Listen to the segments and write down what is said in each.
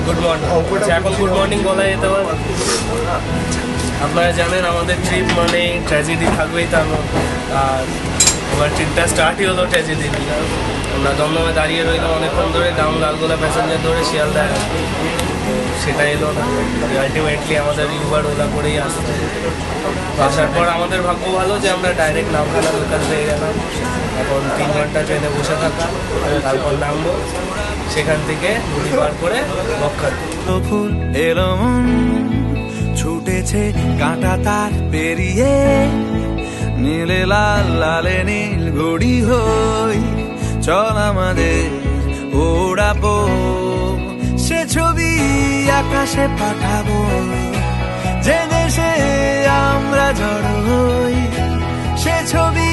Good morning. এখন good morning বলা যেতে পারে। আপনারা জানেন আমাদের ট্রিপ মানে ট্র্যাজেডি থাকবেই তার মধ্যে। আর এবার ট্রিপটা স্টার্টই হলো ট্র্যাজেডি দিয়ে। আমরা দমদমে দাঁড়িয়ে রইলাম অনেকক্ষণ ধরে, ডাউন লালগোলা প্যাসেঞ্জার ধরে শিয়ালদা, সেটা এলো না। আলটিমেটলি আমাদের ইউবার ওলা করেই আসতে। আসার পর আমাদের ভাগ্য ভালো যে আমরা ডাইরেক্ট নামখানা লোকাল পেয়ে গেলাম। এখন 3 ঘন্টা ট্রেনে বসে থাকা, তারপর নামবো, সেখান থেকে নদী পার করে বকখালি। ফুল এলো মন ছুটেছে কাঁটা তার পেরিয়ে, নীলে লাল লালে নীল ঘড়ি হই, চল আমাদের ওড়াবো সে ছবি আকাশে পাঠাবো, যে দেশে আমরা জড়ো হই সে ছবি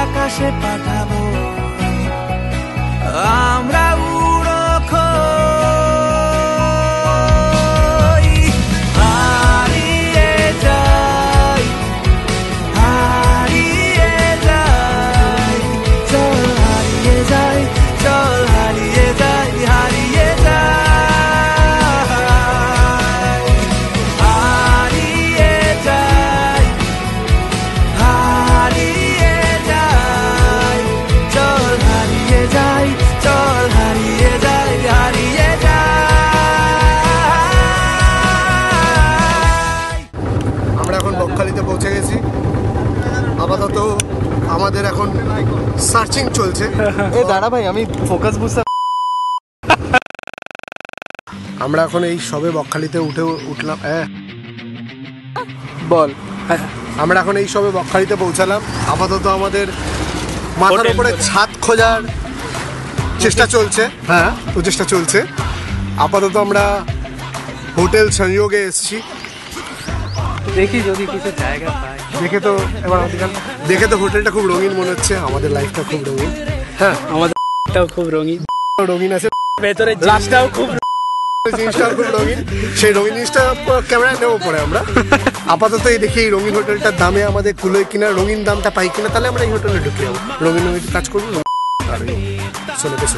আকাশে পাঠাবো, আমরা উড়ো খই, হারিয়ে যাই, হারিয়ে যাই, চল হারিয়ে যাই, চল হারিয়ে যাই, হারিয়ে যাই, হারিয়ে যাই, হারিয়ে যাই, চল হারিয়ে যাই, চল হারিয়ে যাই, হারিয়ে যাই। আমরা এখন বকখালিতে পৌঁছে গেছি। আপাতত আমাদের এখন সার্চিং চলছে। এই দাঁড়া ভাই, আমি ফোকাস বুঝতে। আমরা এখন এই সবে বকখালিতে উঠলাম। বল। আমরা এখন এই সবে বকখালিতে পৌঁছালাম। আপাতত আমাদের মাথার উপরে ছাদ খোঁজার চেষ্টা চলছে। হ্যাঁ, প্রচেষ্টা চলছে। আপাতত আমরা হোটেল সংযোগে এসেছি। দেখি যদি কিছু জায়গা পাই। দেখে তো হোটেলটা খুব রঙিন মনে হচ্ছে। আমাদের লাইফটা খুব রঙিন। হ্যাঁ, আমাদেরটাও খুব রঙিন, রঙিন আছে। ভেতরে জিনিসটাও খুব জিনিসটাও খুব রঙিন। সেই রঙিন জিনিসটা ক্যামেরায় নেবো পরে আমরা। আপাতত এই দেখি এই রঙিন হোটেলটার দামে আমাদের কুলোয় কিনা, রঙিন দামটা পাই কিনা, তাহলে আমরা এই হোটেলে ঢুকে যাবো। রঙিন রঙিন কাজ করবো। চলে গেছে।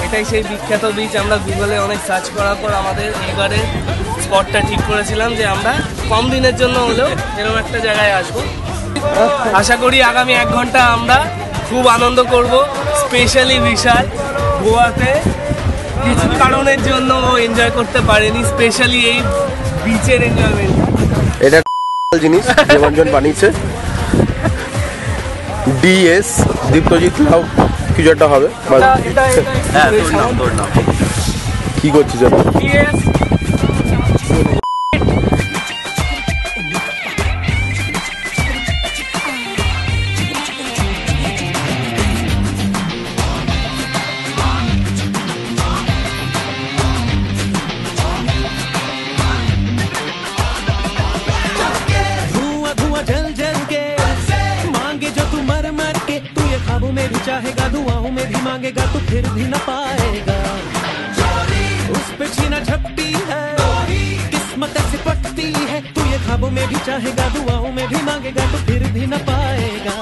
এটাই সেই বিখ্যাত বিচ। আমরা গুগলে অনেক সার্চ করার পর আমাদের এবারে স্পটটা ঠিক করেছিলাম যে আমরা কম দিনের জন্য হলেও এরকম একটা জায়গায় আসবো। আশা করি আগামী 1 ঘন্টা আমরা খুব আনন্দ করব। স্পেশালি বিশাল গোয়াতে কিছু কারণের জন্য ও এনজয় করতে পারেনি, স্পেশালি এই বিচের এনজয়মেন্ট। এটা জিনিস জীবনজন বানিয়েছে। ডিএস দীপ্তজিৎ লাভ কিছু একটা হবে। কি করছিস এখন? चाहेगा दुआओं में भी मांगेगा तो फिर भी न पाएगा, उस पे छीना झपटी है, किस्मत ऐसे पटती है, तू ये ख्वाबों में भी चाहेगा दुआओं में भी मांगेगा तो फिर भी न पाएगा।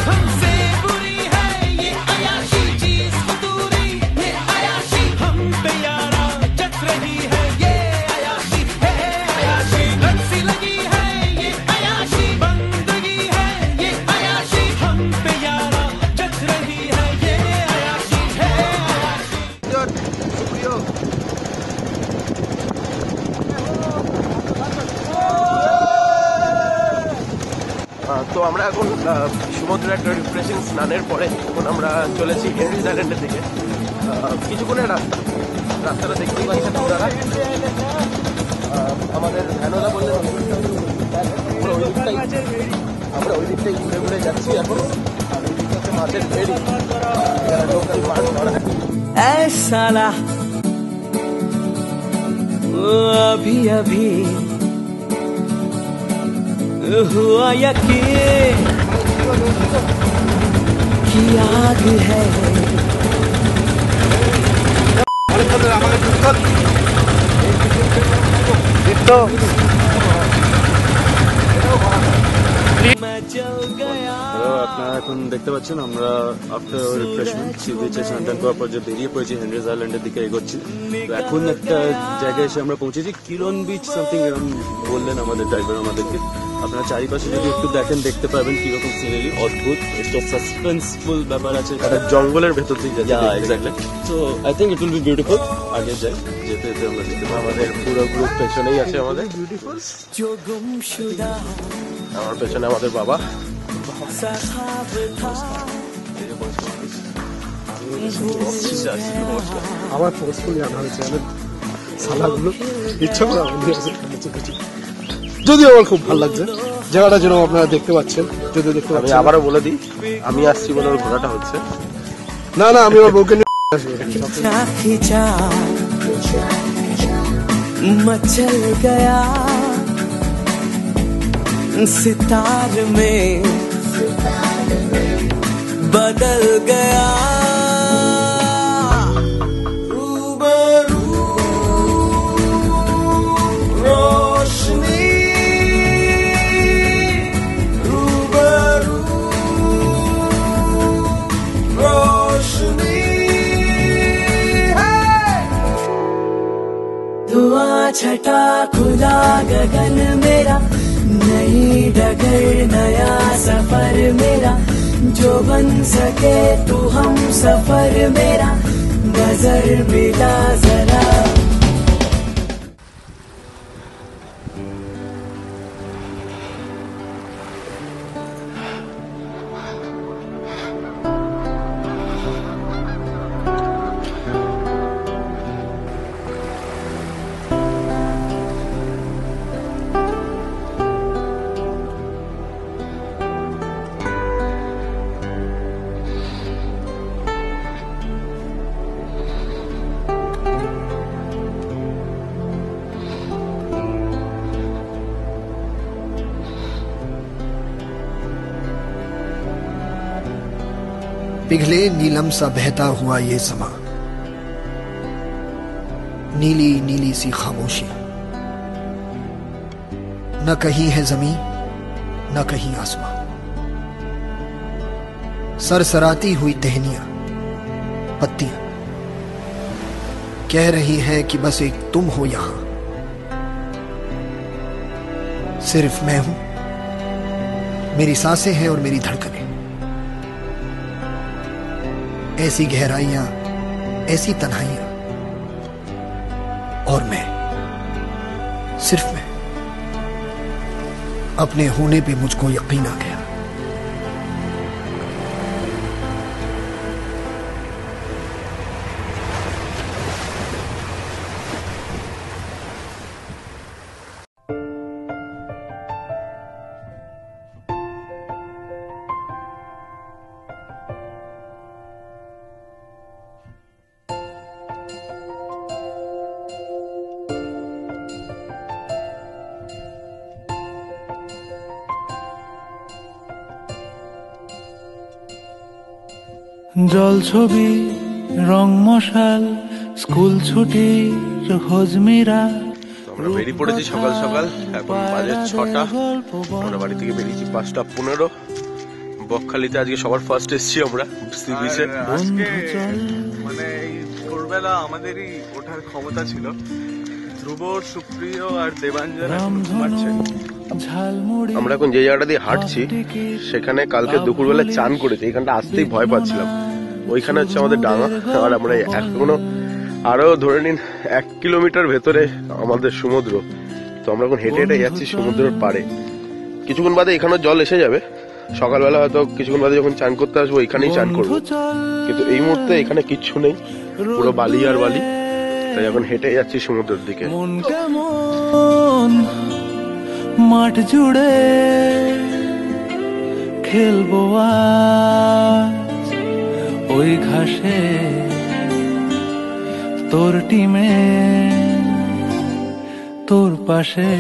हमसे बुरी है ये अयाशी चीज फतूरी, ये अयाशी हम पे यारा जच रही है, ये अयाशी है अयाशी, रस्सी लगी है ये अयाशी, बंदगी है ये अयाशी हम पे यारा जच रही है, ये अयाशी है अयाशी। তো আমরা এখন সমুদ্রের একটা রিফ্রেশিং স্নানের পরে এখন আমরা চলেছি হেরিজ আইল্যান্ডের দিকে। কিছুক্ষণের রাস্তাটা দেখতেই পাচ্ছেন আপনারা। আমাদের ভ্যানোদা বললে আমরা ওই দিকটাই ঘুরে ঘুরে যাচ্ছি এখন। আর ওই দিকটা হচ্ছে মাছের ফেরি, যারা লোকাল মাছ ধরে। ऐ साला अभी अभी हुआ यकीन की आग है, আমাকে আপনারা এখন দেখতে পাচ্ছেন আমরা আফটার রিফ্রেশমেন্ট সি বিচে স্নান টান করার পর যে বেরিয়ে পড়েছি হেনরিজ আইল্যান্ডের দিকে এগোচ্ছি। তো এখন একটা জায়গায় এসে আমরা পৌঁছেছি, কিরণ বিচ সামথিং এরকম বললেন আমাদের ড্রাইভার আমাদেরকে। আপনারা চারিপাশে যদি একটু দেখেন দেখতে পাবেন কিরকম সিনারি, অদ্ভুত একটা সাসপেন্সফুল ব্যাপার আছে, একটা জঙ্গলের ভেতর দিয়ে যাচ্ছে। Exactly. So I think it will be beautiful. আগে যাই, যেতে যেতে আমরা দেখতে পাবো। আমাদের পুরো গ্রুপ পেছনেই আছে আমাদের। আমার পেছনে আমাদের বাবা। আমার ফোর্সফুলি আনা হয়েছে আমাদের সালাগুলো, ইচ্ছা করে আমাদের যদিও আমার খুব ভালো লাগছে জায়গাটা, যেন আপনারা দেখতে পাচ্ছেন। যদিও দেখতে আমি পাচ্ছেন, আবারও বলে দিই, আমি আসছি বলে ওর ঘোরাটা হচ্ছে না না, আমি আমার বউকে নিয়ে আসবো। मचल गया सितार में बदल गया रूबरू रोशनी रूबरू रोशनी दुआ छटा खुला गगन मेरा, नई डगर नया सफर मेरा, जो बन सके तू हम सफर मेरा, नजर मिला जरा। पिघले नीलम सा बहता हुआ ये समा, नीली नीली सी खामोशी, न कहीं है जमीन न कहीं आसमां, सरसराती हुई टहनियां पत्तियां कह रही है कि बस एक तुम हो यहां, सिर्फ मैं हूं, मेरी सांसें हैं और मेरी धड़कनें, ऐसी गहराइयां ऐसी तन्हाइयां, और मैं, सिर्फ मैं। अपने होने पे मुझको यकीन आ गया। জল ছবি রং মশাল স্কুল ছুটির হজমিরা, আমরা বেরিয়ে পড়েছি সকাল সকাল। এখন বাজে 6টা, আমরা বাড়ি থেকে বেরিয়েছি 5:15। বকখালিতে আজকে সবার ফার্স্ট এসেছি আমরা সি বিচে। মানে এই ভোরবেলা আমাদেরই ওঠার ক্ষমতা ছিল, ধ্রুব, সুপ্রিয় আর দেবাঞ্জন ঘুমাচ্ছে। আমরা এখন যে জায়গাটা দিয়ে হাঁটছি সেখানে কালকে দুপুরবেলা চান করেছি, এখানটা আসতেই ভয় পাচ্ছিলাম। ওইখানে হচ্ছে আমাদের ডাঙা, আর আমরা এখনো আরো ধরে নিন 1 কিলোমিটার ভেতরে আমাদের সমুদ্র। তো আমরা এখন হেঁটে হেঁটে যাচ্ছি সমুদ্রের পাড়ে। কিছুক্ষণ বাদে এখানে জল এসে যাবে, সকালবেলা হয়তো কিছুক্ষণ বাদে যখন চান করতে আসবো এখানেই চান করবো, কিন্তু এই মুহূর্তে এখানে কিচ্ছু নেই, পুরো বালি আর বালি। তাই এখন হেঁটে যাচ্ছি সমুদ্রের দিকে। মন কেমন মাঠ জুড়ে খেলবো আজ ওই ঘাসে, তোর টিমে তোর পাশে।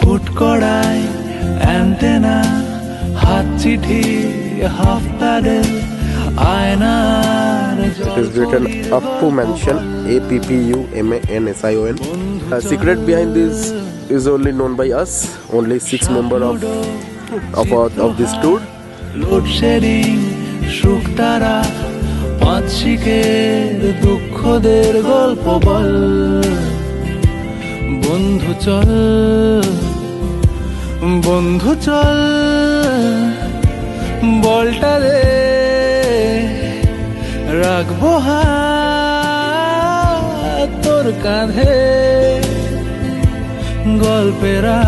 ফুটকড়ায় অ্যান্টেনা হাত চিঠি হাফ প্যাডেল আয়নার It is written Appu Mansion, APPUMANSION. The secret behind this is only known by us. Only 6 members of this tour. Load shedding সুখ তারা পাঁচ শিখের দুঃখদের গল্প বল বন্ধু চল বন্ধু চল বলটা দে রাখবো হাত তোর কাঁধে গল্পেরা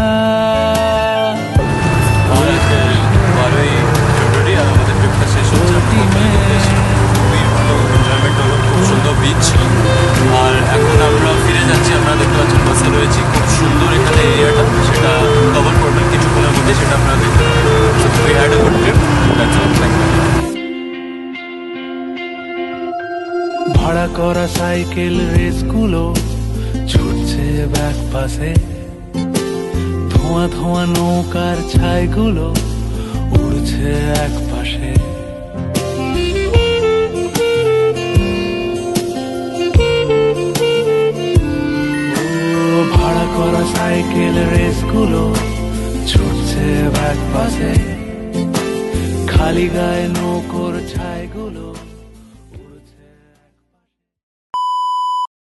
খুবই ভালো এনজয়মেন্ট হলো, খুব সুন্দর বিচ। আর এখন আমরা ফিরে যাচ্ছি, আমরা দেখতে পাচ্ছেন বাসে রয়েছি, খুব সুন্দর এখানে এরিয়াটা, সেটা কভার করবেন কিছুক্ষণের মধ্যে, সেটা আপনারা দেখতে পাবেন। We had a good trip. That's all. Thank you. ভাড়া করা সাইকেল রেসগুলো ছুটছে ব্যাক পাশে ধোঁয়া ধোঁয়া নৌকার ছাইগুলো উড়ছে এক পাশে ভাড়া করা সাইকেল রেসগুলো ছুটছে ব্যাক পাশে খালি গায়ে নৌকোর ছাইগুলো